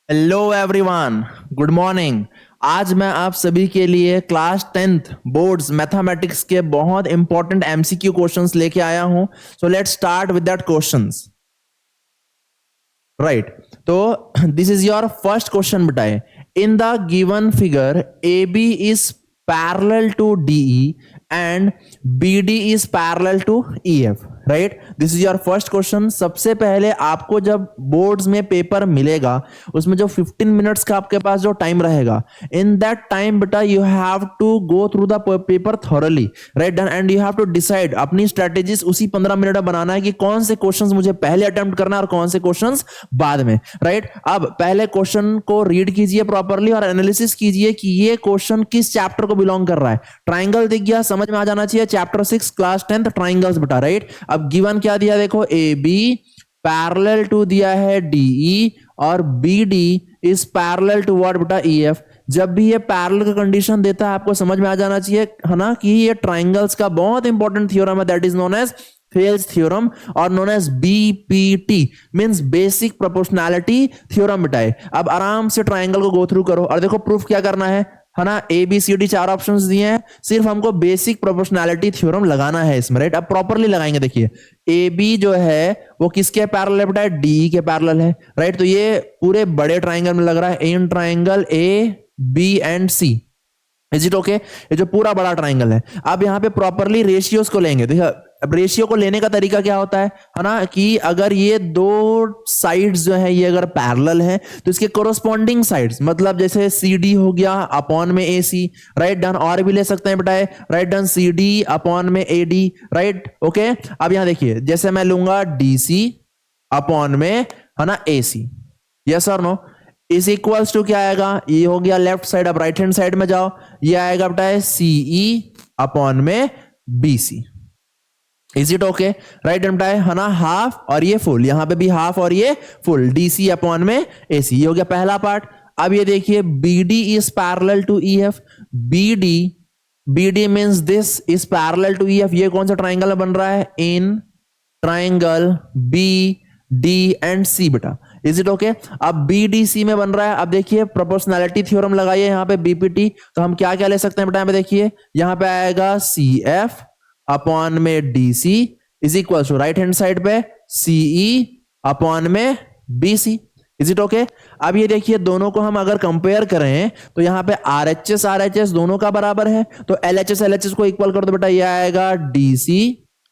Hello everyone, good morning. आज मैं आप सभी के लिए क्लास 10th बोर्ड्स मैथमेटिक्स के बहुत इंपॉर्टेंट एमसीक्यू क्वेश्चंस लेके आया हूं। So let's start with that questions. Right, तो this is your first question बेटाए। In the given figure A B is parallel to D E and B D is parallel to E F. Right, this is your first question. सबसे पहले आपको जब boards में paper मिलेगा उसमें जो 15 minutes का आपके पास जो टाइम रहेगा, इन दैट टाइम बेटा you have to go through the paper thoroughly. Right done, and you have to decide अपनी स्ट्रेटेजीज उसी 15 मिनट में बनाना है कि कौन से क्वेश्चंस मुझे पहले अटेम्प्ट करना है और कौन से क्वेश्चंस बाद में। राइट, अब पहले क्वेश्चन को रीड कीजिए प्रॉपरली और एनालिसिस कीजिए कि ये क्वेश्चन किस चैप्टर को बिलोंग कर रहा है। ट्राइंगल दिख गया, समझ में आ जाना चाहिए, चैप्टर 6 क्लास 10th ट्राइंगल्स बेटा। राइट, अब गिवन क्या दिया देखो, ए बी पैरेलल टू दिया है डीई और B D is parallel to what बेटा, ई एफ। जब भी ये पैरेलल का कंडीशन देता है आपको समझ में आ जाना चाहिए है ना कि ये ट्राइंगल्स का बहुत इंपॉर्टेंट थ्योरम है, that is known as Thales theorem और known as BPT, means basic proportionality theorem बेटा। अब आराम से ट्राइंगल को गो थ्रू करो और देखो प्रूफ क्या करना है ना। A B C D 4 options दिए हैं, सिर्फ हमको बेसिक प्रोपोर्शनैलिटी थ्योरम लगाना है इसमें। राइट, अब प्रॉपरली लगाएंगे। देखिए ए बी जो है वो किसके पैरेलल है बेटा, डी के पैरेलल है। राइट, तो ये पूरे बड़े ट्राइंगल में लग रहा है, in triangle A B and C. Is it okay? ये जो पूरा बड़ा ट्राइंगल है, अब यहाँ पे प्रॉपरली रेशियोज को लेंगे। देखिए अब रेशियो को लेने का तरीका क्या होता है ना कि अगर ये दो साइड्स जो है ये अगर पैरेलल है तो इसके कोरोस्पॉन्डिंग साइड्स, मतलब जैसे सी डी हो गया अपॉन में ए सी। राइट डन, और भी ले सकते हैं बेटा। Right done, C D upon में ए डी। राइट ओके, अब यहां देखिए जैसे मैं लूंगा डी सी अपॉन में है ना ए सी, यस और नो, इज इक्वल्स टू क्या आएगा, ये हो गया लेफ्ट साइड। अब राइट हैंड साइड में जाओ, ये आएगा बेटा सीई अपॉन में B C. Is it okay? Right है ना, हाफ और ये फुल, यहां पे भी हाफ और ये फुल, डीसी अपॉन में एसी। ये हो गया पहला पार्ट। अब ये देखिए B D is parallel to E F. B D means this is parallel to E F. ये कौन सा ट्राइंगल बन रहा है, in triangle B D and C बेटा। Is it okay? अब बी डी सी में बन रहा है। अब देखिए प्रोपोर्शनैलिटी थ्योरम लगाइए यहाँ पे बीपीटी, तो हम क्या क्या ले सकते हैं बेटा। यहाँ पे देखिए, यहाँ पे आएगा सी एफ अपॉन में D C is equal to right hand side पे सीई अपॉन में B C. Is it okay? अब ये देखिए दोनों को हम अगर कंपेयर करें तो यहाँ पे आर एच एस दोनों का बराबर है, तो एल एच एस को इक्वल कर दो बेटा, ये आएगा डी सी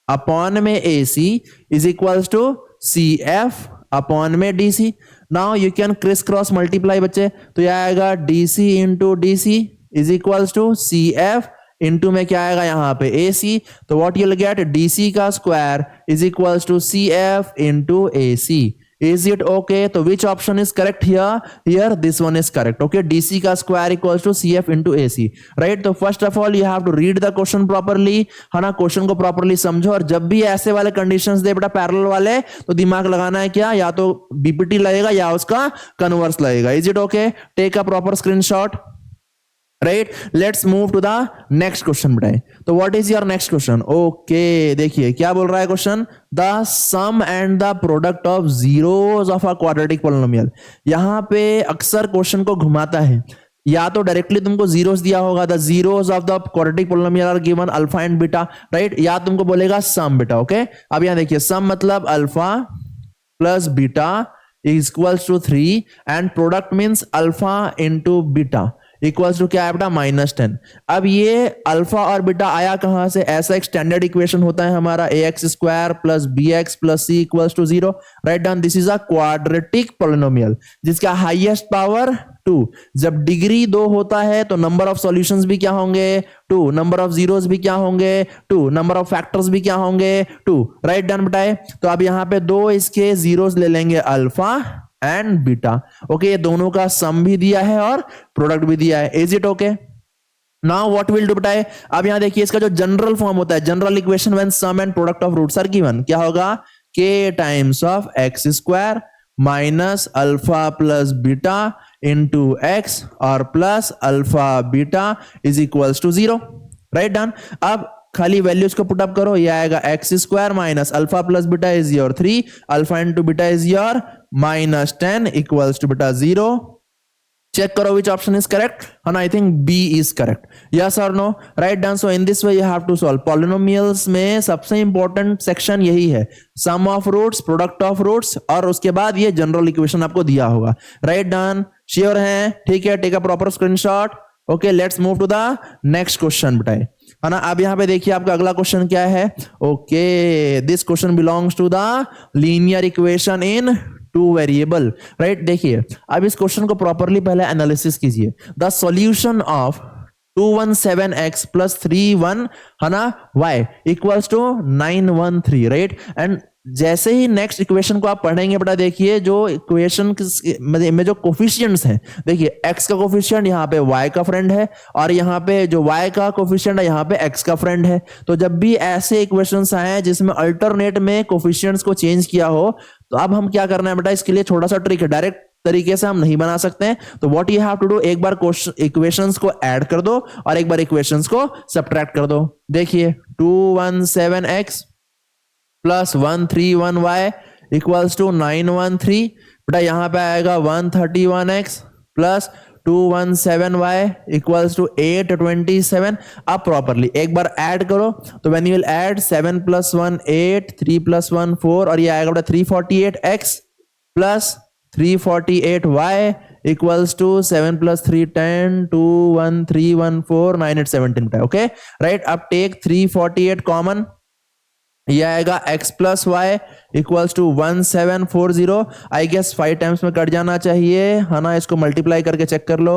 अपॉन में A C is equal to C F upon में D C. Now you can criss cross multiply बच्चे, तो यह आएगा D C into D C is equal to C F into में क्या आएगा यहाँ पे ए सी। तो what you will get, D C का square is equal to C F into A C. Is it okay? तो which option is correct here? Here this one is correct. Okay, D C का square equals to C F into A C. Right, तो first of all you have to read the question properly, है ना, question को properly समझो। और जब भी ऐसे वाले कंडीशंस दे बेटा पैरेलल वाले, तो दिमाग लगाना है क्या, या तो बीपीटी लगेगा या उसका कन्वर्स लगेगा। Is it okay? Take a proper screenshot. Right, let's move to the next question बेटा। तो what is your next question? Okay, देखिए क्या बोल रहा है question, the sum and the product of zeros of a quadratic polynomial. यहां पे अक्सर क्वेश्चन को घुमाता है, या तो डायरेक्टली तुमको जीरोस दिया होगा, the zeros of the quadratic polynomial are given alpha and beta. Right, या तुमको बोलेगा सम बेटा। ओके, अब यहां देखिए सम मतलब alpha plus beta is equals to 3 and product means alpha into beta equals to क्या है बेटा, -10। अब ये अल्फा और बीटा आया कहां से, ऐसा एक स्टैंडर्ड इक्वेशन होता है हमारा, A X square plus B X plus C equals to 0। Right done, this is a quadratic polynomial जिसका हाईएस्ट पावर 2। जब डिग्री 2 होता है तो नंबर ऑफ सॉल्यूशंस भी क्या होंगे, 2, नंबर ऑफ जीरोस भी क्या होंगे, 2, नंबर ऑफ फैक्टर्स भी क्या होंगे, 2। राइट डन बेटा, तो अब यहां पे 2 इसके जीरोस ले लेंगे, अल्फा एंड बीटा। ओके, ये दोनों का सम भी दिया है और प्रोडक्ट भी दिया है। Is it okay? Now what will do बेटा, अब यहां देखिए इसका जो जनरल फॉर्म होता है, general equation when sum and product of roots are given, क्या होगा, k times of X square minus alpha plus beta into X और plus alpha beta is equals to 0। Right done, अब खाली values को put up करो, ये आएगा X square minus alpha plus beta is your 3, alpha into beta is your -10 equals to बेटा 0. Check करो which option is correct, and I think B is correct. Yes or no? Write down. So in this way you have to solve. Polynomials में सबसे important section यही है, sum of roots, product of roots, और उसके बाद ये general equation आपको दिया होगा. Write down. श्योर है? ठीक है, take a proper screenshot. Okay, let's move to the next question बेटा, है ना. अब यहां पे देखिए आपका अगला क्वेश्चन क्या है. Okay, this question belongs to the linear equation in two variable. Right, देखिए अब इस क्वेश्चन को प्रॉपरली पहले एनालिसिस कीजिए. The solution of 217x plus 31 है ना y equals to 913. Right, and जैसे ही नेक्स्ट इक्वेशन को आप पढ़ेंगे बेटा, देखिए जो इक्वेशन में जो कोफिशिएंट्स हैं, देखिए x का कोफिशिएंट यहाँ पे y का फ्रेंड है, और यहाँ पे जो y का कोफिशिएंट है यहाँ पे x का फ्रेंड है. तो जब भी ऐसे इक्वेशंस आए जिसमें अल्टरनेट में कोफिशिएंट्स को चेंज किया हो, तो अब हम क्या करना है बेटा, इसके लिए छोटा सा ट्रिक है. डायरेक्ट तरीके से हम नहीं बना सकते हैं. तो what you have to do, एक बार इक्वेशंस को ऐड कर दो और एक बार इक्वेशंस को सब्ट्रैक्ट कर दो. देखिए 217x plus 131y equals to 913. बेटा यहाँ पे आएगा 131x plus 217y equals to 827. अब प्रॉपरली एक बार ऐड करो, तो when you will add 7 plus 1 8, 3 plus 1 4, और ये आएगा बेटा 348x plus 348y equals to 7 plus 3 10 2 1 3 1 4 9 8 17. Okay right, अब टेक 348 कॉमन, ये आएगा x plus y equals to 1740. I guess 5 times में कट जाना चाहिए, है ना. इसको मल्टीप्लाई करके चेक कर लो.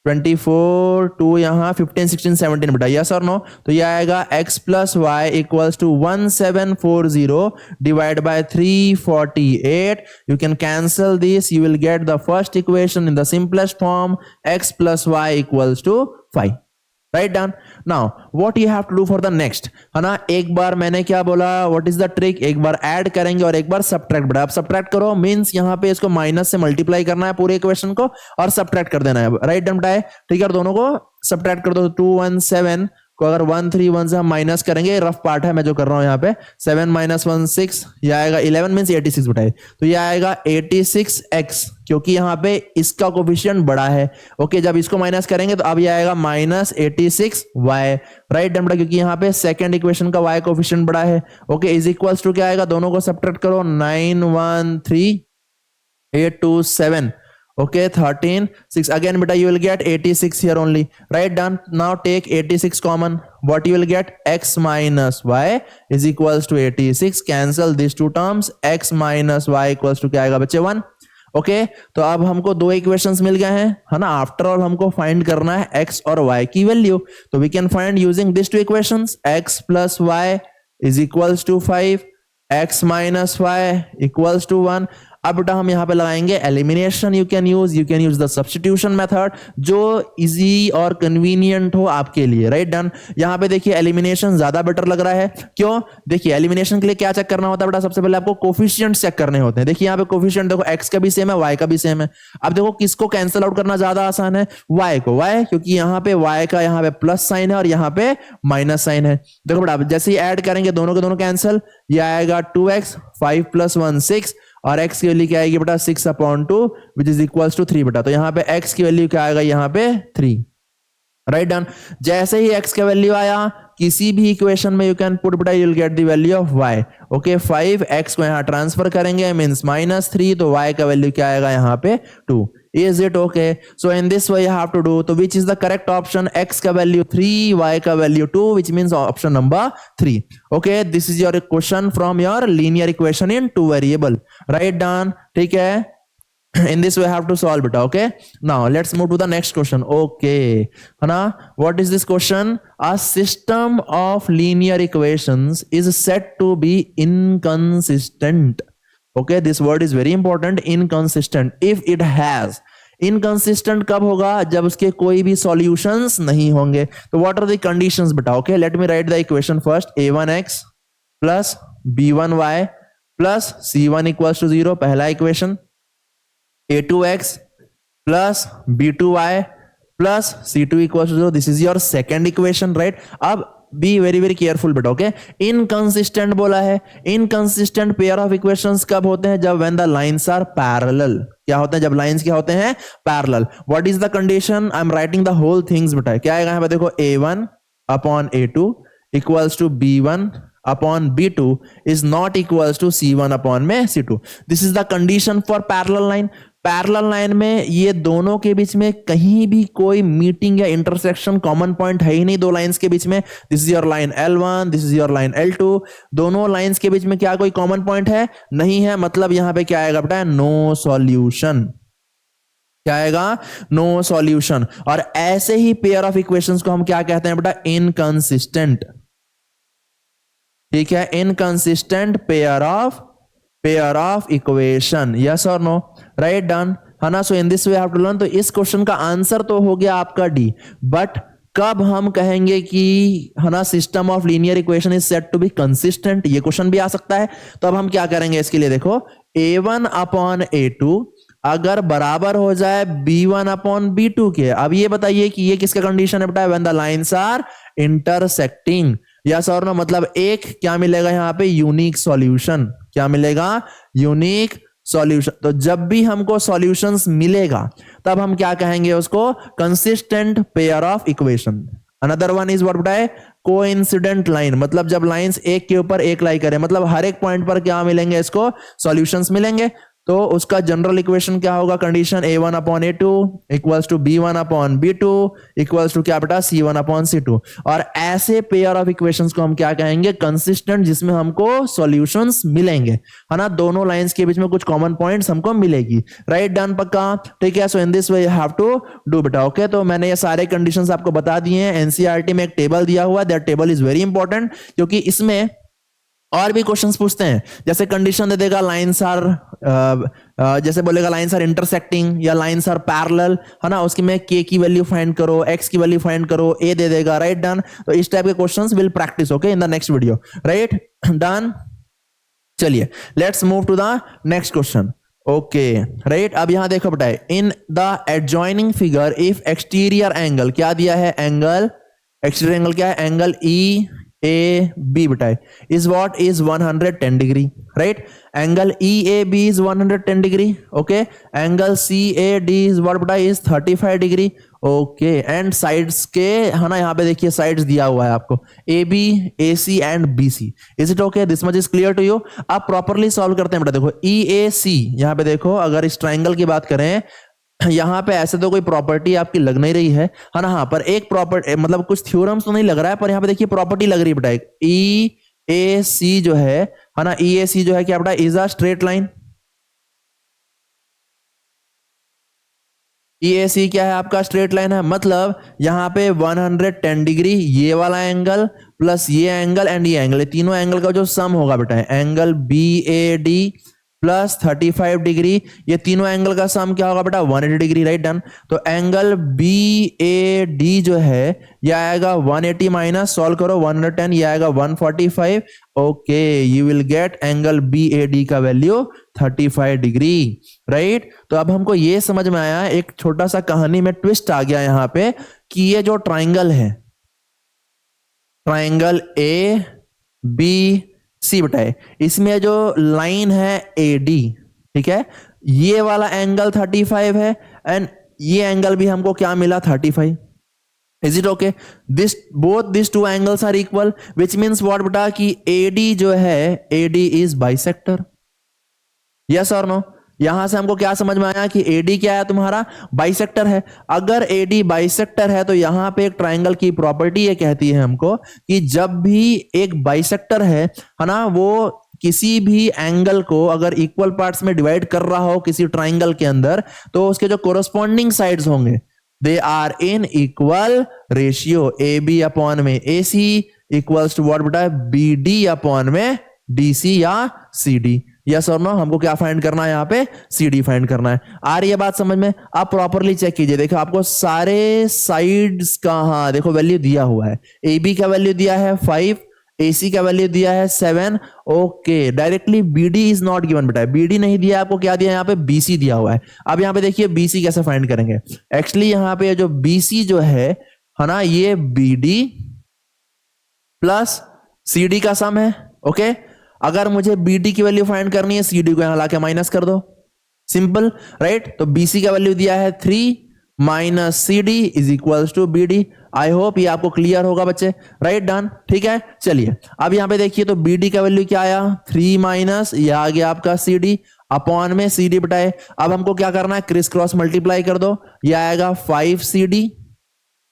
24 2 यहाँ 15 16 17 बेटा. यस और नो? तो ये आएगा x plus y equals to 1740 divide by 348. You can cancel this, you will get the first equation in the simplest form, x plus y equals to 5. Write down. Now what you have to do for the next, है ना. एक बार मैंने क्या बोला, what is the trick, एक बार add करेंगे और एक बार सब्ट्रैक्ट. बेटा आप सब्ट्रैक्ट करो मींस यहाँ पे इसको माइनस से मल्टीप्लाई करना है पूरे इक्वेशन को और सब्ट्रैक्ट कर देना है. राइट डाउन बेटा, ठीक है, दोनों को सब्ट्रैक्ट कर दो. 217 को अगर 131 से हम माइनस करेंगे, रफ पार्ट है मैं जो कर रहा हूं यहाँ पे, 7 माइनस 1 6, ये आएगा 11 मींस 86 बेटा. तो ये आएगा 86x, क्योंकि यहाँ पे इसका कोफिशिएंट बड़ा है. ओके, जब इसको माइनस करेंगे तो अब ये आएगा माइनस 86y. राइट डन बेटा, क्योंकि यहाँ पे सेकंड इक्वेशन का y कोफिशिएंट बड़ा है. ओके, इज इक्वल्स टू क्या आएगा, दोनों को सब्ट्रैक्ट करो. 913 827. Okay, 13 6 again beta, you will get 86 here only. Right done. Now take 86 common. What you will get, x minus y is equals to 86. Cancel these two terms. X minus y equals to क्या आएगा बच्चे 1. Okay, तो अब हमको दो equations मिल गए हैं, है ना. आफ्टर ऑल हमको फाइंड करना है x और y की वैल्यू. तो we can find using this two equations. x प्लस y is equals to 5, x minus y equals to 1. अब बेटा हम यहां पे लगाएंगे elimination. You can use the substitution method, जो इजी और कन्वीनियंट हो आपके लिए. Right done. यहां पे देखिए एलिमिनेशन ज्यादा बेटर लग रहा है. क्यों? देखिए एलिमिनेशन के लिए क्या चेक करना होता है बेटा, सबसे पहले आपको कोफिशिएंट्स चेक करने होते हैं. देखिए यहां पे कोफिशिएंट देखो, x का भी सेम है, y का भी सेम है. अब देखो किसको कैंसिल आउट करना ज्यादा आसान है, y को. y क्योंकि यहां पे y का यहाँ पे प्लस साइन है और यहाँ पे माइनस साइन है. देखो बेटा जैसे ही ऐड करेंगे दोनों के दोनों कैंसिल, ये आएगा 2x, 5 प्लस 1 6, और x की वैल्यू क्या आएगी बेटा 6/2 विच इज इक्वल्स टू 3 बेटा. तो यहाँ पे x की वैल्यू क्या आएगा, यहाँ पे 3. Right done. जैसे ही x का वैल्यू आया किसी भी इक्वेशन में, यू कैन पुट बेटा, you will get the value of y. Okay, 5x को यहाँ ट्रांसफर करेंगे मींस -3, तो y का वैल्यू क्या आएगा यहाँ पे 2. Is it okay? So in this way you have to do. So which is the correct option? X का वैल्यू 3, y का value 2, which means option number 3. Okay, this is your question from your linear equation in two variable. Write down. ठीक है. In this way have to solve it. Okay, now let's move to the next question. Okay, है ना. What is this question? A system of linear equations is said to be inconsistent. Okay, this word is very important, inconsistent. If it has, inconsistent कब होगा, जब उसके कोई भी solutions नहीं होंगे. तो what are the conditions बेटा? Okay, let me write the equation first. a1x plus b1y plus c1 equals to 0, पहला equation. a2x plus b2y plus c2 equals to 0, this is your second equation. Right, अब be very very careful बेटा, okay. Inconsistent बोला है, inconsistent pair of equations कब होते हैं? जब when the lines are parallel. क्या होते हैं? जब लाइंस क्या होते हैं? Parallel. What is the condition? I am writing the whole things बेटा। क्या आएगा यहाँ पे? देखो a1 upon a2 equals to b1 upon b2 is not equals to c1 upon में c2. This is the condition for parallel line. Parallel line में ये दोनों के बीच में कहीं भी कोई मीटिंग या इंटरसेक्शन कॉमन पॉइंट है ही नहीं दो लाइंस के बीच में। This is your line L1, this is your line L2। दोनों लाइंस के बीच में क्या कोई कॉमन पॉइंट है? नहीं है। मतलब यहां पे क्या आएगा बेटा? No solution. क्या आएगा? No solution. और ऐसे ही पेयर ऑफ इक्वेशंस को हम क्या कहते हैं बेटा? इनकंसिस्टेंट। ठीक है, inconsistent pair of equation. Yes और नो? राइट, डन है ना। So in this way have to learn. तो इस क्वेश्चन का आंसर तो हो गया आपका डी, बट कब हम कहेंगे कि है ना system of linear equation is said to be consistent? ये क्वेश्चन भी आ सकता है। तो अब हम क्या करेंगे इसके लिए? देखो a1 अपॉन a2 अगर बराबर हो जाए b1 अपॉन b2 के, अब ये बताइए कि ये किसका कंडीशन है बेटा? When the lines are intersecting. Yes और नो? मतलब एक क्या मिलेगा यहां पे? Unique solution. क्या मिलेगा? Unique solution. तो जब भी हमको सॉल्यूशंस मिलेगा तब हम क्या कहेंगे उसको? Consistent pair of equation. Another one is what बेटा? Coincident line. मतलब जब लाइंस एक के ऊपर एक लाई करें, मतलब हर एक पॉइंट पर क्या मिलेंगे? इसको सॉल्यूशंस मिलेंगे। तो उसका जनरल इक्वेशन क्या होगा? Condition a1 upon a2 equals to b1 upon b2 equals to क्या बेटा? c1 upon c2। और ऐसे पेयर ऑफ इक्वेशंस को हम क्या कहेंगे? कंसिस्टेंट, जिसमें हमको सॉल्यूशंस मिलेंगे, है ना। दोनों लाइंस के बीच में कुछ कॉमन पॉइंट्स हमको मिलेगी। राइट, डन, पक्का? ठीक है। So in this way you have to do बेटा, ओके। तो मैंने ये सारे कंडीशंस आपको बता दिए हैं। एनसीईआरटी में एक टेबल दिया हुआ है, that table is very important, क्योंकि इसमें और भी क्वेश्चंस पूछते हैं। जैसे कंडीशन दे देगा लाइंस आर, जैसे बोलेगा लाइंस आर इंटरसेक्टिंग या लाइंस आर पैरेलल, है ना। उसकी में k की वैल्यू फाइंड करो, x की वैल्यू फाइंड करो, a दे देगा। Right, done. तो इस टाइप के questions will practice, okay, in the next video. Right, done. चलिए let's move to the next question. Okay, right. अब यहां देखो बेटा, in the adjoining figure if exterior angle, क्या दिया है? एंगल, एक्सटीरियर एंगल क्या है? एंगल EAB बेटा is what? Is 110 degree. Right, angle EAB is 110 degree. Okay, angle CAD is what बेटा? Is 35 degree. Okay, and sides के, है ना, यहाँ पे देखिए साइड्स दिया हुआ है आपको AB, AC and BC। Is it okay? This much is clear to you? आप प्रॉपरली सॉल्व करते हैं बेटा। देखो EAC, यहाँ पे देखो, अगर इस ट्राइंगल की बात करें, यहां पे ऐसे तो कोई प्रॉपर्टी आपकी लग नहीं रही है ना। हाँ, पर एक प्रॉपर्टी, मतलब कुछ थ्योरम्स तो नहीं लग रहा है, पर यहां पे देखिए प्रॉपर्टी लग रही है बेटा। EAC जो है ना, EAC जो है क्या बेटा? Is a straight line. EAC क्या है आपका? स्ट्रेट लाइन है। मतलब यहां पे 110 डिग्री ये वाला एंगल प्लस ये एंगल एंड ये एंगल, तीनों एंगल का जो सम होगा बेटा, एंगल BAD प्लस 35 डिग्री, ये तीनों एंगल का सम क्या होगा बेटा? 180 डिग्री। Right, done. तो एंगल BAD जो है ये आएगा 180 माइनस, सॉल्व करो, 110, ये आएगा 145। Okay, you will gate angle BAD का वैल्यू 35 डिग्री। राइट, तो अब हमको ये समझ में आया, एक छोटा सा कहानी में ट्विस्ट आ गया यहाँ पे, कि ये जो ट्राइंगल है, ट्राइंगल ABC बताए, इसमें जो लाइन है AD, ठीक है, ये वाला एंगल 35 है एंड ये एंगल भी हमको क्या मिला? 35। Is it okay? Both this two angles are equal, which means what बेटा? कि AD जो है, AD इज बाइसेक्टर। यस और नो? यहां से हमको क्या समझ में आया कि AD क्या है तुम्हारा? बाइसेक्टर है। अगर AD बाइसेक्टर है तो यहां पे एक ट्राइंगल की प्रॉपर्टी ये कहती है हमको कि जब भी एक बाइसेक्टर है ना, वो किसी भी एंगल को अगर इक्वल पार्ट्स में डिवाइड कर रहा हो किसी ट्राइंगल के अंदर, तो उसके जो कोरस्पॉन्डिंग साइड्स होंगे they are in equal ratio. AB upon में AC इक्वल्स टू व्हाट बेटा? BD अपॉन में DC या CD। यस और नो? हमको क्या फाइंड करना है यहाँ पे? CD फाइंड करना है। आ रही है बात समझ में? आप प्रॉपरली चेक कीजिए, देखो आपको सारे साइड्स का, हाँ देखो, वैल्यू दिया हुआ है। AB का वैल्यू दिया है 5, AC का वैल्यू दिया है 7। Okay, directly BD is not given बेटा, BD नहीं दिया आपको, क्या दिया यहाँ पे? BC दिया हुआ है। अब यहाँ पे देखिए BC कैसे फाइंड करेंगे। एक्चुअली यहाँ पे जो BC जो है ना, ये BD प्लस सी डी का सम है। ओके, अगर मुझे बी डी की वैल्यू फाइंड करनी है, सी डी को यहां लाके माइनस कर दो, सिंपल, राइट। तो बीसी का वैल्यू दिया है 3 minus C D is equals to B D. I hope ये आपको क्लियर होगा बच्चे, राइट, डन, ठीक है। चलिए अब यहां पे देखिए, तो बी डी का वैल्यू क्या आया, 3 माइनस, ये आ गया आपका सी डी अपॉन में सी डी बटाए। अब हमको क्या करना है, क्रिस क्रॉस मल्टीप्लाई कर दो, ये आएगा 5 सी डी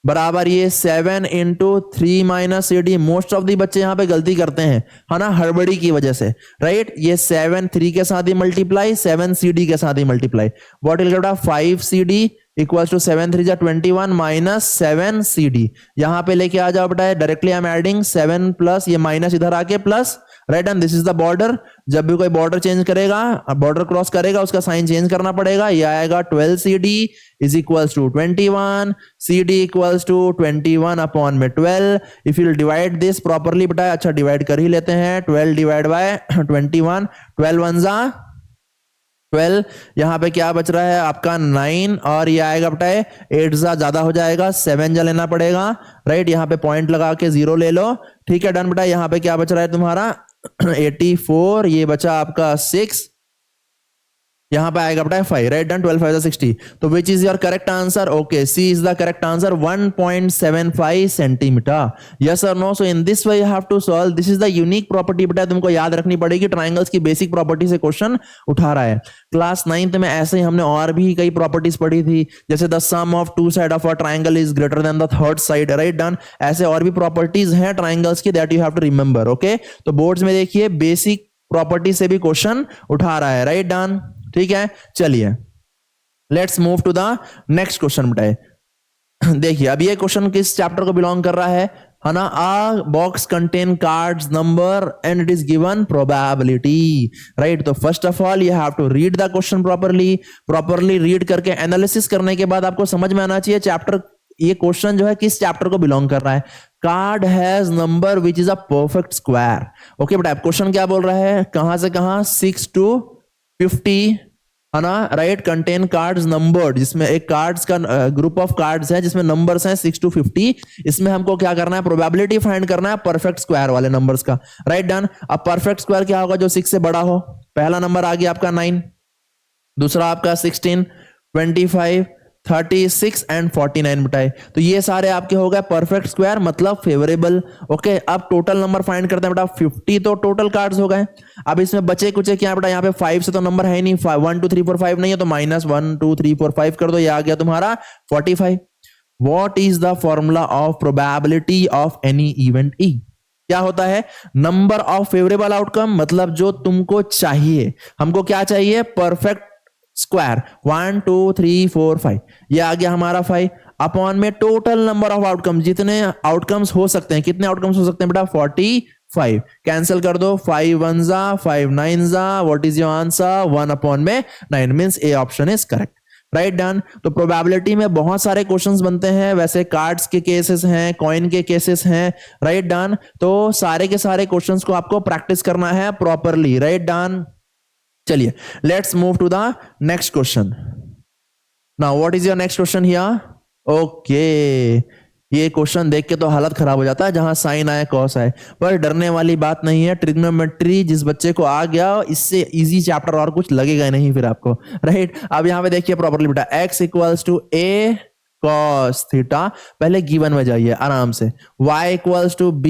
बराबर ये 7 into 3 minus C D. Most of the बच्चे यहां पे गलती करते हैं, है ना, हड़बड़ी की वजह से, राइट। ये 7 3 के साथ ही मल्टीप्लाई, 7 सी डी के साथ ही multiply, what will get, 5 C D equals to 7 3 जा 21 माइनस 7 सी डी। यहां पे लेके आ जाओ बेटा, directly I am adding 7 plus ये माइनस इधर आके plus, right, and this is the border. जब भी कोई बॉर्डर चेंज करेगा, बॉर्डर क्रॉस करेगा, उसका साइन चेंज करना पड़ेगा। ये आएगा 12 C D is equals to 21, C D equals to 21 upon में 12। If you divide this properly बेटा, अच्छा डिवाइड कर ही लेते हैं, 12 डिवाइड बाय 21, 12 वन जा 12, यहां पे क्या बच रहा है आपका 9, और ये आएगा बेटा 8 ज्यादा हो जाएगा, 7 जा लेना पड़ेगा, राइट। यहां पे पॉइंट लगा के 0 ले लो, ठीक है, डन बेटा। यहां पे क्या बच रहा है तुम्हारा 84, ये बचा आपका 6, यहां पे आएगा बेटा 5, राइट, डन, 12 5 60। तो which is your correct answer, okay, C is the correct answer, 1.75 centimetre, yes और no. So in this way you have to solve, this is the unique property बेटा, तुमको याद रखनी पड़ेगी, ट्राइंगल्स की बेसिक प्रॉपर्टी से question उठा रहा है। क्लास 9th में ऐसे ही हमने और भी कई प्रॉपर्टीज पढ़ी थी, जैसे the sum of two side of a triangle is greater than the third side, right, done. ऐसे और भी प्रॉपर्टीज हैं ट्राइंगल्स की, that you have to remember, okay. तो बोर्ड्स में देखिए बेसिक प्रॉपर्टी से भी क्वेश्चन उठा रहा है, राइट, डन, ठीक है। चलिए let's move to the next question बेटा। देखिए अब ये क्वेश्चन किस चैप्टर को बिलोंग कर रहा है ना, a box contain cards number and it is given probability, right. तो first of all you have to read the question properly read करके एनालिसिस करने के बाद आपको समझ में आना चाहिए चैप्टर, ये क्वेश्चन जो है किस चैप्टर को बिलोंग कर रहा है। Card has number which is a perfect square, okay बेटा। क्वेश्चन क्या बोल रहा है, कहां से कहां, 6 to 50, है ना, राइट, कंटेन कार्ड्स नंबर्ड, जिसमें एक कार्ड्स का ग्रुप ऑफ कार्ड्स है जिसमें नंबर्स हैं 6 to 50। इसमें हमको क्या करना है, प्रोबेबिलिटी फाइंड करना है परफेक्ट स्क्वायर वाले नंबर्स का, राइट, डन। अब परफेक्ट स्क्वायर क्या होगा, जो 6 से बड़ा हो। पहला नंबर आ गया आपका 9, दूसरा आपका 16, 25, 36 एंड 49 बताए। तो ये सारे आपके हो गए परफेक्ट स्क्वायर, मतलब फेवरेबल, ओके। अब टोटल नंबर फाइंड करते हैं बेटा, 50 तो टोटल कार्ड्स हो गए। अब इसमें बचे कुछ क्या बेटा, यहाँ पे 5 से तो नंबर है ही नहीं, 1 2 3 4 5 नहीं है, तो माइनस 1 2 3 4 5 कर दो, ये आ गया तुम्हारा 45। What is the formula of probability of any event E, क्या होता है, नंबर ऑफ फेवरेबल आउटकम, मतलब जो तुमको चाहिए, हमको क्या चाहिए, परफेक्ट स्क्वायर, 1 2 3 4 5, ये आ गया हमारा 5 अपॉन में टोटल नंबर ऑफ आउटकम, जितने आउटकम्स हो सकते हैं, कितने आउटकम्स हो सकते हैं बेटा, 45, कैंसिल कर दो, 5 1 जा 5 9 जा, what is your answer, 1 upon में 9, means A option is correct, right, done. तो प्रोबेबिलिटी में बहुत सारे क्वेश्चंस बनते हैं, वैसे कार्ड्स के केसेस हैं, कॉइन के केसेस हैं, राइट, डन। तो सारे के सारे क्वेश्चंस को आपको प्रैक्टिस करना है प्रॉपरली, राइट, डन। चलिए let's move to the next question. Now what is your next question here, okay. ये क्वेश्चन देख के तो हालत खराब हो जाता है, जहां साइन आए कॉस आए, पर डरने वाली बात नहीं है। ट्रिग्नोमेट्री जिस बच्चे को आ गया, इससे इजी चैप्टर और कुछ लगेगा नहीं फिर आपको, राइट। अब यहां पे देखिए प्रॉपरली बेटा, x equals to a cos theta, पहले गिवन में जाइए आराम से, y equals to b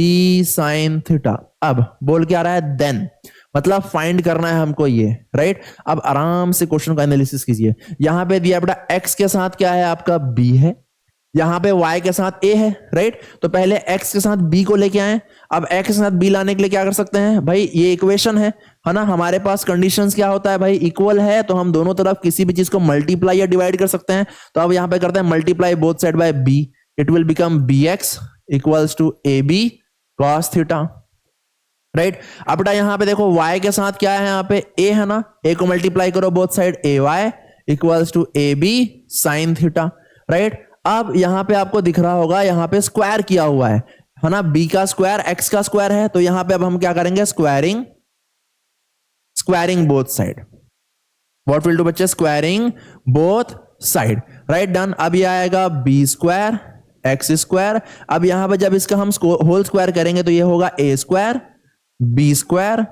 sin theta. अब बोल के आ रहा है देन, मतलब फाइंड करना है हमको ये, राइट। अब आराम से क्वेश्चन का एनालिसिस कीजिए। यहां पे दिया बेटा x के साथ क्या है आपका b है, यहां पे y के साथ a है, राइट। तो पहले x के साथ b को लेके आए। अब x के साथ b लाने के लिए क्या कर सकते हैं भाई, ये इक्वेशन है ना, हमारे पास कंडीशंस क्या होता है भाई, इक्वल है तो हम दोनों तरफ किसी भी चीज को मल्टीप्लाई या डिवाइड कर सकते हैं। तो अब यहां पे करते हैं multiply both side by b, it will become bx equals to ab cos theta, right. अब बेटा यहां पे देखो y के साथ क्या है, यहाँ पे a है ना, a को मल्टीप्लाई करो both side, ay equals to ab sin theta, right. अब यहां पे आपको दिख रहा होगा, यहां पे स्क्वायर किया हुआ है ना, b का स्क्वायर x का स्क्वायर है, तो यहां पे अब हम क्या करेंगे, squaring both side, what will do बच्चे, squaring both side, right, done. अब ये आएगा b स्क्वायर एक्स स्क्वायर। अब यहां पे जब इसका हम होल स्क्वायर करेंगे तो ये होगा A square B square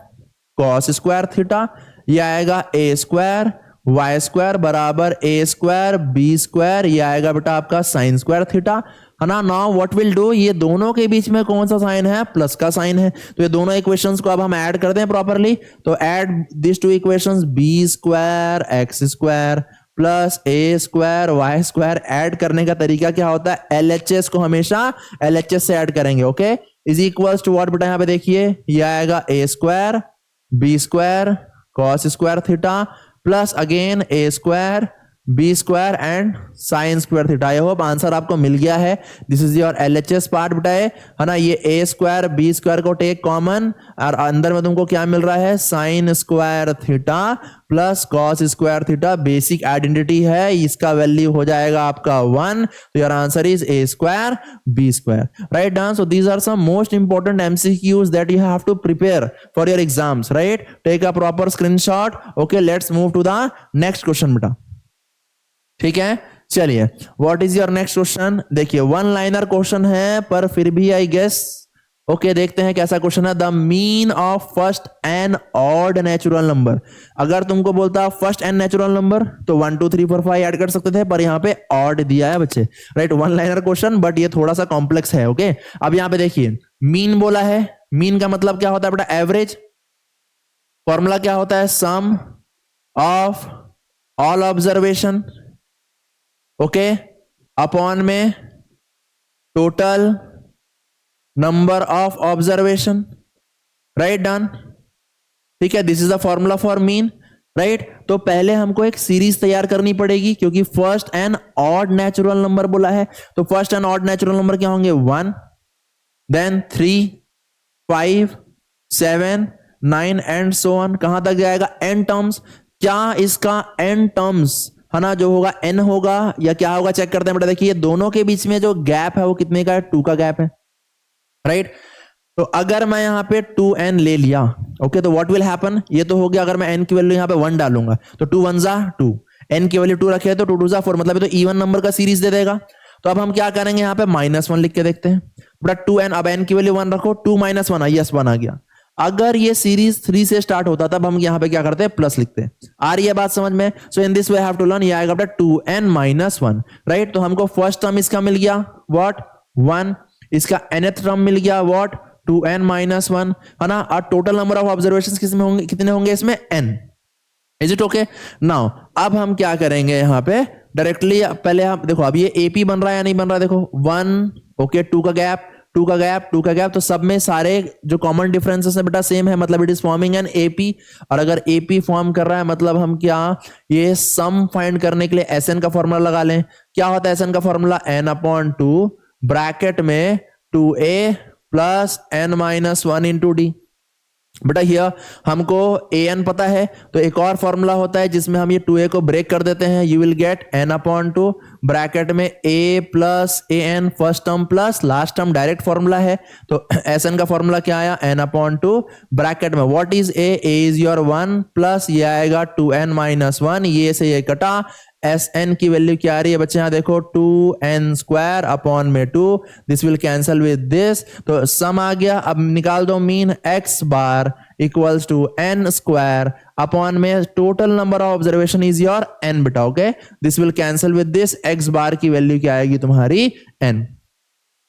cos square theta, ये आएगा ए स्क्वायर वाई स्क्वायर बराबर ए स्क्वायर बी स्क्वायर, ये आएगा बेटा आपका साइन स्क्वायर थीटा, है ना। नाउ व्हाट विल डू, ये दोनों के बीच में कौन सा साइन है, प्लस का साइन है, तो ये दोनों इक्वेशंस को अब हम ऐड कर दें प्रॉपरली। तो add this two equations, B square X square plus A square Y square. Add करने का तरीका क्या होता है, एलएचएस को हमेशा एलएचएस से ऐड करेंगे, okay. Is equals to what बेटा, यहां पे देखिए ये आएगा A square B square cos square theta plus again A square B square and sine square theta. I hope answer आपको मिल गया है। This is your L H S part बेटा, है ना। ये ए स्क्वायर बी स्क्वायर को टेक कॉमन और अंदर में तुमको क्या मिल रहा है, sine square theta plus cos square theta. Basic identity है, इसका वैल्यू हो जाएगा आपका 1, तो your answer is A square B square, right done. So these are some most important MCQs that you have to prepare for your exams, right. Take a proper screenshot. Okay, let's move to the next question बेटा, ठीक है। चलिए, what is your next question. देखिए one liner question है पर फिर भी I guess okay, देखते हैं कैसा क्वेश्चन है। The mean of first N odd natural number. अगर तुमको बोलता फर्स्ट एन नेचुरल नंबर तो 1 2 3 4 5 ऐड कर सकते थे, पर यहाँ पे ऑड दिया है बच्चे, right. One liner question but ये थोड़ा सा कॉम्प्लेक्स है, ओके। अब यहाँ पे देखिए मीन बोला है, मीन का मतलब क्या होता है बेटा, एवरेज। फॉर्मूला क्या होता है, sum of all observation, okay, upon में total number of observation, right done, ठीक है। This is the formula for mean, right. तो पहले हमको एक सीरीज तैयार करनी पड़ेगी क्योंकि first and odd natural number बोला है। तो first and odd natural number क्या होंगे, 1 देन 3 5 7 9 एंड सो ऑन। कहां तक जाएगा, एन टर्म्स। क्या इसका एन टर्म्स, है ना, जो होगा एन होगा या क्या होगा, चेक करते हैं बेटा। देखिए दोनों के बीच में जो गैप है वो कितने का है, 2 का गैप है, राइट। तो अगर मैं यहां पे 2n ले लिया, ओके, तो व्हाट विल हैपन, ये तो हो गया। अगर मैं n की वैल्यू यहां पे 1 डालूंगा तो 2 1 जा 2, n की वैल्यू 2 रखे तो 2 2 जा 4, मतलब ये तो इवन नंबर का सीरीज दे देगा। तो अब हम क्या करेंगे, यहां पे -1 लिख के देखते हैं बेटा। 2n, अब n की वैल्यू 1 रखो, 2 - 1, यस 1 आ गया। अगर ये सीरीज 3 से स्टार्ट होता तब हम यहां पे क्या करते हैं, प्लस लिखते हैं। आ रही है बात समझ में। So in this way have to learn, ये आएगा बेटा 2n - 1, राइट। तो हमको फर्स्ट टर्म इसका मिल गया व्हाट 1, इसका nth टर्म मिल गया व्हाट 2n - 1, है ना। और टोटल नंबर ऑफ ऑब्जर्वेशंस किसमें होंगे, कितने होंगे इसमें, n। Is it okay. Now अब हम क्या करेंगे, यहां पे डायरेक्टली पहले हम देखो, अब ये एपी बन रहा है या नहीं बन रहा है, देखो 1, ओके, 2 का गैप 2 का गैप 2 का गैप, तो सब में सारे जो कॉमन डिफरेंसेस है बेटा सेम है, मतलब it is forming an AP. और अगर एपी फॉर्म कर रहा है मतलब हम क्या, ये सम फाइंड करने के लिए एसएन का फॉर्मूला लगा लें। क्या होता है एसएन का फॉर्मूला, n/2 ब्रैकेट में 2a plus n - 1 into D. बेटा हियर हमको an पता है, तो एक और फॉर्मूला होता है जिसमें हम ये 2a को ब्रेक कर देते हैं। You will gate n/2 bracket में a plus an first term plus last term, direct formula है। तो sn का फॉर्मूला क्या आया, n/2 ब्रैकेट में what is a is your 1 plus ये आएगा 2n - 1, ये से ये कटा। Sn की वैल्यू क्या आ रही है बच्चे, यहां देखो 2n स्क्वायर अपॉन में 2, this will cancel with this, तो सम आ गया। अब निकाल दो mean, x bar equals to n square upon में total number of observation is your n बेटा, okay. This will cancel with this, x bar की वैल्यू क्या आएगी तुम्हारी n।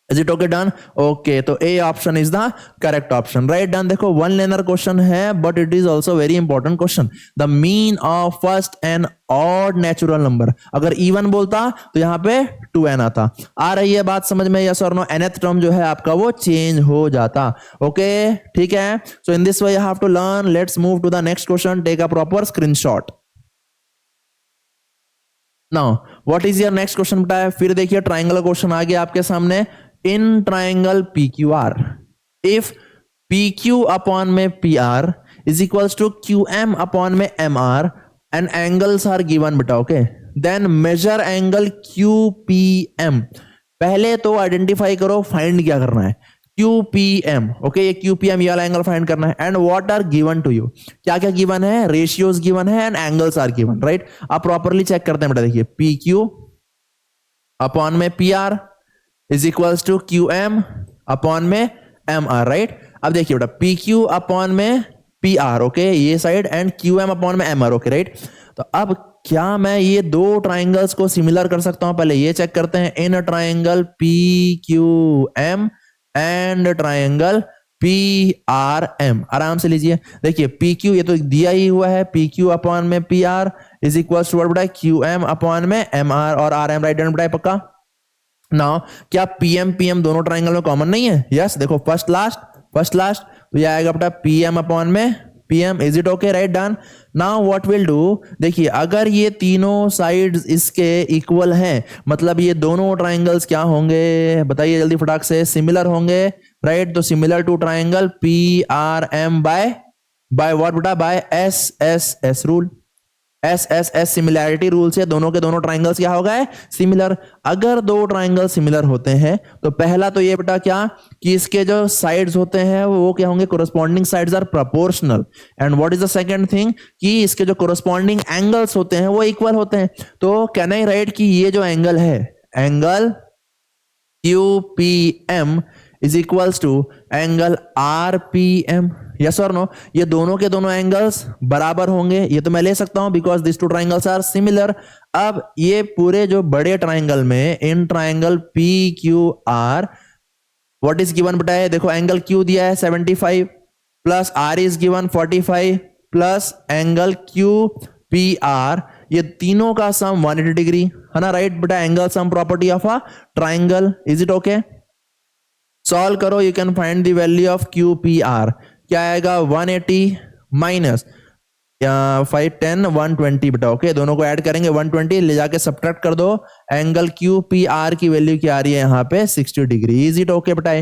Is it okay done? Okay, तो A option is the correct option, right done. देखो one liner question है but it is also very important question. The mean of first N odd natural number, अगर even बोलता तो यहाँ पे 2n आता। आ रही है बात समझ में, यस और नो। nth टर्म जो है आपका वो चेंज हो जाता, ओके, ठीक है। So in this way you have to learn. Let's move to the next question, take a proper screenshot. Now what is your next question बेटा, फिर देखिए ट्राइंगल क्वेश्चन आ गया आपके सामने। In triangle PQR, if PQ upon में PR is equals to QM upon में MR and angles are given बेटा, okay, then measure angle QPM। पहले तो आइडेंटिफाई करो फाइंड क्या करना है, QPM, ओके, ये QPM ये वाला एंगल फाइंड करना है। And what are given to you, क्या क्या गिवन है, रेशियोज गिवन है and angles are given, right. आप प्रॉपरली चेक करते हैं बेटा, देखिए PQ अपॉन में PR is equals to Q M upon में एम आर, राइट। अब देखिए बेटा पी क्यू अपॉन में पी आर, ओके, ये side, and Q M upon में एम आर, ओके, राइट। तो अब क्या मैं ये दो ट्राइंगल्स को सिमिलर कर सकता हूं? पहले ये चेक करते हैं। In triangle P Q M and triangle P R M, आराम से लीजिए। देखिए पी क्यू ये तो दिया ही हुआ है, पी क्यू अपॉन में P R is equal to what बेटा, क्यू एम अपॉन में एम आर और आर एम, राइट हैंड बेटा, पक्का। नाउ क्या पी एम दोनों ट्राइंगल में कॉमन नहीं है? यस, देखो फर्स्ट लास्ट, तो ये आएगा बेटा पी एम अपॉन में P M, is it okay, right, done. Now what will do, देखिए अगर ये तीनों साइड्स इसके इक्वल हैं, मतलब ये दोनों ट्राइंगल्स क्या होंगे बताइए जल्दी फटाक से, सिमिलर होंगे, राइट। तो similar to triangle P R M by what बेटा, by S S S rule, S S S similarity rule से दोनों के दोनों ट्राइंगल्स क्या हो गए, सिमिलर। अगर दो ट्राइंगल सिमिलर होते हैं तो पहला तो ये बेटा क्या कि इसके जो साइड्स होते हैं वो क्या होंगे, corresponding sides are proportional. And what is the second thing कि इसके जो कोरस्पॉन्डिंग एंगल्स होते हैं वो इक्वल होते हैं। तो कैन आई राइट कि ये जो एंगल है, angle Q P M is equals to angle R P M, yes और नो? ये दोनों के दोनों एंगल्स बराबर होंगे, ये तो मैं ले सकता हूं because this two triangles are similar. अब ये पूरे जो बड़े ट्राइंगल में, in triangle P Q R, what is given बेटा है, देखो एंगल क्यू दिया है 75 plus R is given 45 plus angle Q P R, ये तीनों का सम 180 डिग्री है ना, राइट बेटा। Angle sum property of a triangle, is it okay? Solve करो, you can find the value of Q P R. क्या आएगा 180 माइनस 510 120 बेटा, ओके, दोनों को ऐड करेंगे 120, ले जाके सब्ट्रैक्ट कर दो। एंगल क्यू पी आर की वैल्यू क्या आ रही है यहाँ पे 60 डिग्री, इज इट ओके बेटा,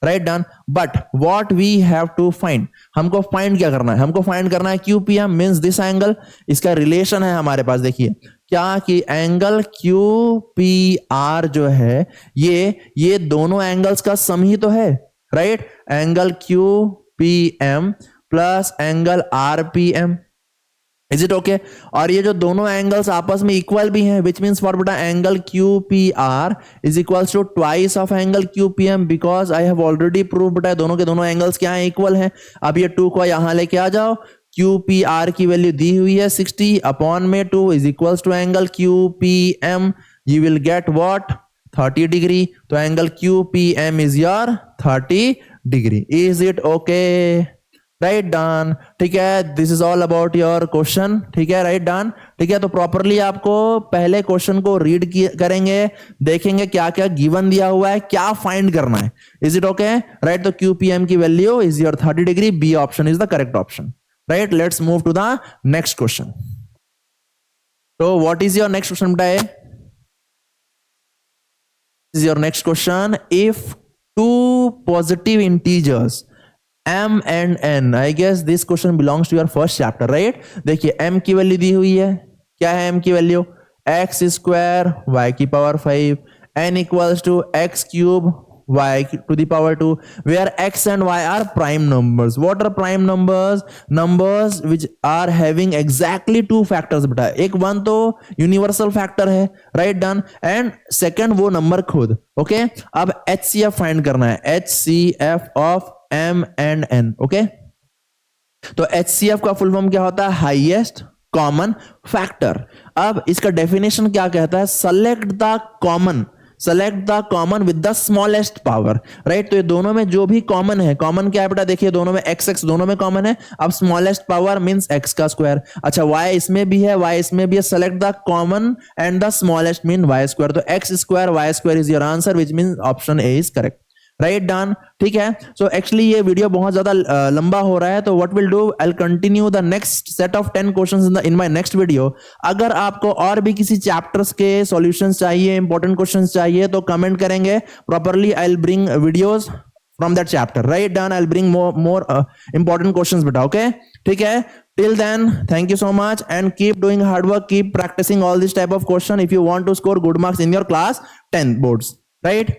right, done. But what we have to find, हमको फाइंड क्या करना है, हमको फाइंड करना है Q P M means this angle, इसका रिलेशन है हमारे पास। देखिए क्या कि एंगल क्यू पी आर जो है ये दोनों एंगल्स का सम ही तो है, right. Angle Q P M plus angle R P M, is it okay? और ये जो दोनों एंगल्स आपस में इक्वल भी हैं, विच मीन्स फॉर बेटा angle Q P R is equals to twice of angle Q P M, because I have already prove बेटा दोनों के दोनों एंगल्स क्या है, इक्वल हैं। अब ये 2 को यहां लेके आ जाओ, क्यू पी आर की वैल्यू दी हुई है 60 अपॉन में 2 is equals to angle Q P M, you will get what 30 degree. तो angle Q P M is your 30 degree, is it okay? Right, done, ठीक है। This is all about your question, ठीक है, right, done, ठीक है। तो properly आपको पहले क्वेश्चन को रीड करेंगे, देखेंगे क्या क्या गिवन दिया हुआ है, क्या फाइंड करना है, इज इट ओके, राइट। तो क्यूपीएम की value is your 30 degree, B option is the correct option, right. Let's move to the next question. तो what is your next question बेटा? Is your next question, if two positive integers m and n, I guess this question belongs to your first chapter, right? देखिए m की value दी हुई है, क्या है m की वैल्यू, x स्क्वायर y की power 5, n equals to x cube y to the power 2, where x and y are prime numbers. What are prime numbers? Numbers which are having exactly two factors बेटा, एक 1 तो universal factor है, right, done, and second वो number खुद, okay. अब HCF find करना है, HCF of m and n, okay. तो HCF का फुल फॉर्म क्या होता है, हाईएस्ट कॉमन फैक्टर। अब इसका डेफिनेशन क्या कहता है, select the common with the smallest power, right. तो ये दोनों में जो भी कॉमन है, कॉमन क्या है बेटा, देखिए दोनों में x दोनों में कॉमन है। अब स्मॉलेस्ट पावर मींस x का स्क्वायर, अच्छा y इसमें भी है, y इसमें भी है, select the common and the smallest mean y square. तो x square y square is your answer, which mean option A is correct, right, done, ठीक है। सो एक्चुअली ये वीडियो बहुत ज्यादा लंबा हो रहा है, तो what will do, I will continue the next set of 10 questions in my next video. अगर आपको और भी किसी चैप्टर्स के सॉल्यूशंस चाहिए, इंपॉर्टेंट क्वेश्चंस चाहिए, तो कमेंट करेंगे, properly I will bring videos from that chapter, right, done. I will bring more important questions बेटा, ओके, ठीक है। Till then, thank you so much and keep doing hard work, keep practicing all this type of question if you want to score good marks in your class 10 boards, right?